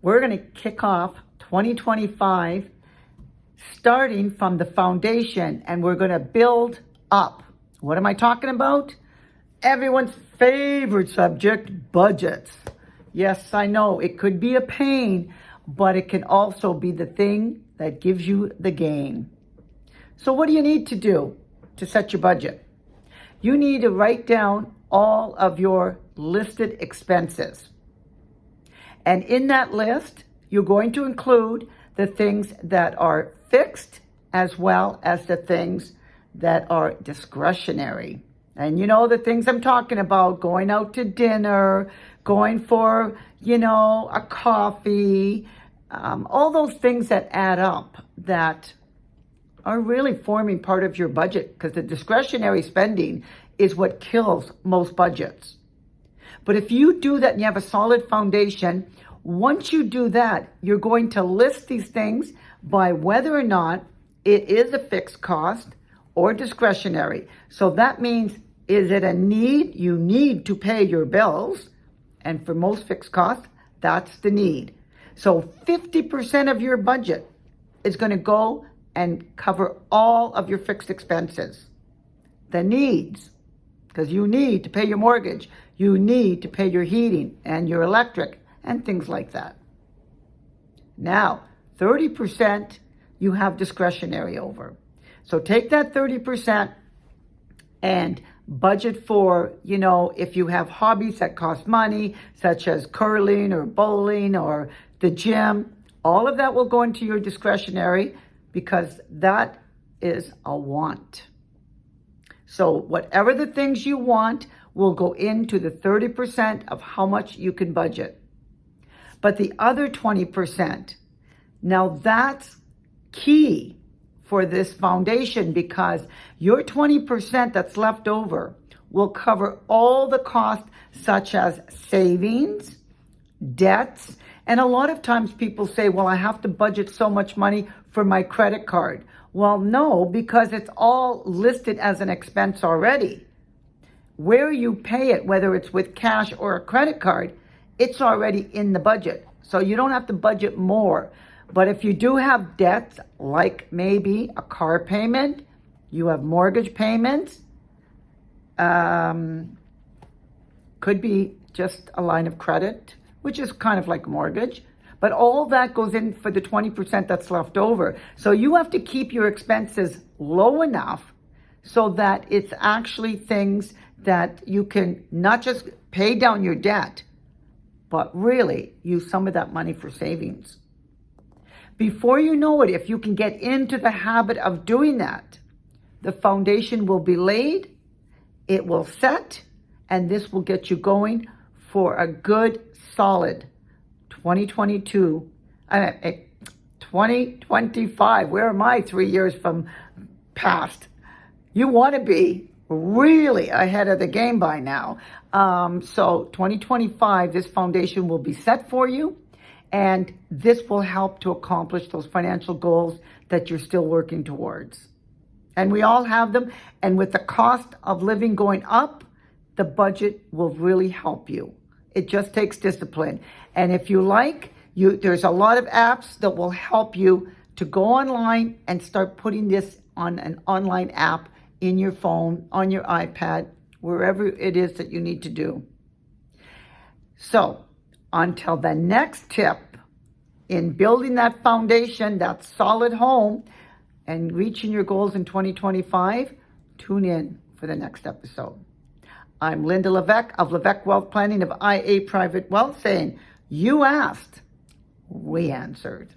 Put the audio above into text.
we're going to kick off 2025 starting from the foundation, and we're going to build up. What am I talking about? Everyone's favorite subject, budgets. Yes, I know it could be a pain, but it can also be the thing that gives you the gain. So what do you need to do to set your budget? You need to write down all of your listed expenses. And in that list, you're going to include the things that are fixed as well as the things that are discretionary. And you know the things I'm talking about, going out to dinner, going for, a coffee, all those things that add up that are really forming part of your budget, because the discretionary spending is what kills most budgets. But if you do that and you have a solid foundation, once you do that, you're going to list these things by whether or not it is a fixed cost or discretionary. So that means, is it a need? You need to pay your bills. And for most fixed costs, that's the need. So 50% of your budget is going to go and cover all of your fixed expenses. The needs, because you need to pay your mortgage, you need to pay your heating and your electric and things like that. Now, 30% you have discretionary over. So take that 30% and budget for, if you have hobbies that cost money, such as curling or bowling or the gym, all of that will go into your discretionary because that is a want. So whatever the things you want will go into the 30% of how much you can budget. But the other 20%, now that's key for this foundation, because your 20% that's left over will cover all the costs such as savings, debts, and a lot of times people say, well, I have to budget so much money for my credit card. Well, no, because it's all listed as an expense already. Where you pay it, whether it's with cash or a credit card, it's already in the budget. So you don't have to budget more. But if you do have debts, like maybe a car payment, you have mortgage payments, could be just a line of credit, which is kind of like a mortgage. But all that goes in for the 20% that's left over. So you have to keep your expenses low enough so that it's actually things that you can not just pay down your debt, but really use some of that money for savings. Before you know it, if you can get into the habit of doing that, the foundation will be laid, it will set, and this will get you going for a good, solid 2025. Where am I 3 years from past? You want to be really ahead of the game by now. So 2025, this foundation will be set for you. And this will help to accomplish those financial goals that you're still working towards. And we all have them. And with the cost of living going up, the budget will really help you. It just takes discipline. And if you like, there's a lot of apps that will help you to go online and start putting this on an online app in your phone, on your iPad, wherever it is that you need to do. So, until the next tip in building that foundation, that solid home, and reaching your goals in 2025, tune in for the next episode. I'm Linda Levesque of Levesque Wealth Planning of IA Private Wealth, saying, you asked, we answered.